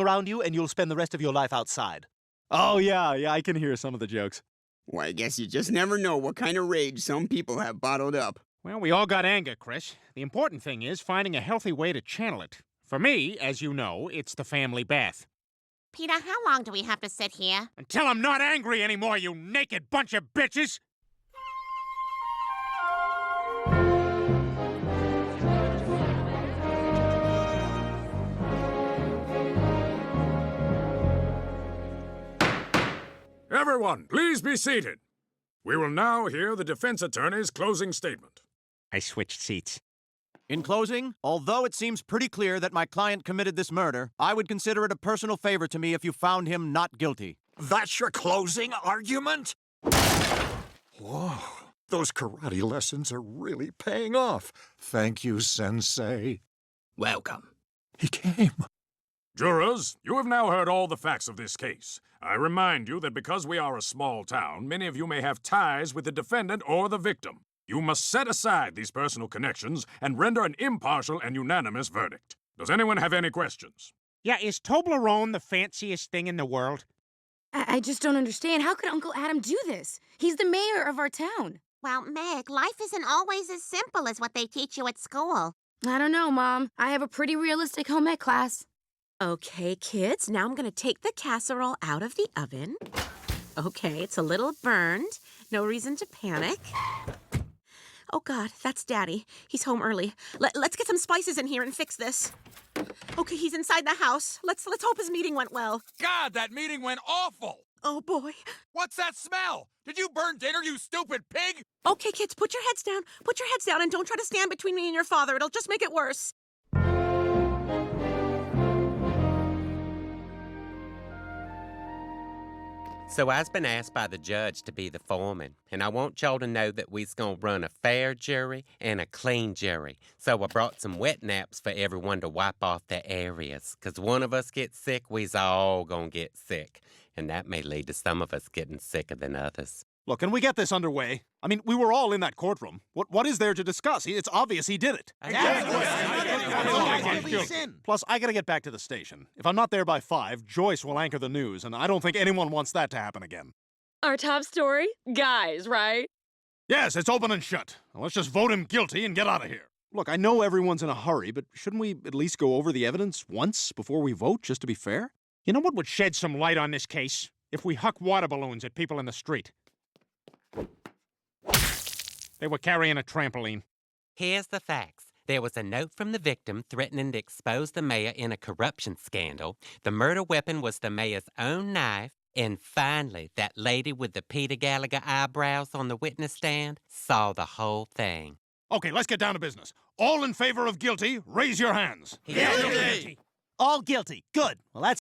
around you and you'll spend the rest of your life outside. Oh, yeah, I can hear some of the jokes. Well, I guess you just never know what kind of rage some people have bottled up. Well, we all got anger, Chris. The important thing is finding a healthy way to channel it. For me, as you know, it's the family bath. Peter, how long do we have to sit here? Until I'm not angry anymore, you naked bunch of bitches! Everyone, please be seated. We will now hear the defense attorney's closing statement. I switched seats. In closing, although it seems pretty clear that my client committed this murder, I would consider it a personal favor to me if you found him not guilty. That's your closing argument? Whoa, those karate lessons are really paying off. Thank you, Sensei. Welcome. He came. Jurors, you have now heard all the facts of this case. I remind you that because we are a small town, many of you may have ties with the defendant or the victim. You must set aside these personal connections and render an impartial and unanimous verdict. Does anyone have any questions? Yeah, is Toblerone the fanciest thing in the world? I just don't understand. How could Uncle Adam do this? He's the mayor of our town. Well, Meg, life isn't always as simple as what they teach you at school. I don't know, Mom. I have a pretty realistic home ec class. Okay, kids, now I'm gonna take the casserole out of the oven. Okay, it's a little burned. No reason to panic. Oh, God, that's Daddy. He's home early. Let's get some spices in here and fix this. Okay, he's inside the house. Let's hope his meeting went well. God, that meeting went awful! Oh, boy. What's that smell? Did you burn dinner, you stupid pig? Okay, kids, put your heads down. Put your heads down and don't try to stand between me and your father. It'll just make it worse. So I's been asked by the judge to be the foreman, and I want y'all to know that we's gonna run a fair jury and a clean jury. So I brought some wet naps for everyone to wipe off their areas, 'cause one of us gets sick, we's all gonna get sick. And that may lead to some of us getting sicker than others. Look, can we get this underway? I mean, we were all in that courtroom. What is there to discuss? It's obvious he did it. Plus, I gotta get back to the station. If I'm not there by 5, Joyce will anchor the news, and I don't think anyone wants that to happen again. Our top story? Guys, right? Yes, it's open and shut. Now, let's just vote him guilty and get out of here. Look, I know everyone's in a hurry, but shouldn't we at least go over the evidence once before we vote, just to be fair? You know what would shed some light on this case? If we huck water balloons at people in the street. They were carrying a trampoline. Here's the facts. There was a note from the victim threatening to expose the mayor in a corruption scandal. The murder weapon was the mayor's own knife. And finally, that lady with the Peter Gallagher eyebrows on the witness stand saw the whole thing. Okay, let's get down to business. All in favor of guilty, raise your hands. Guilty! All guilty. Good. Well, that's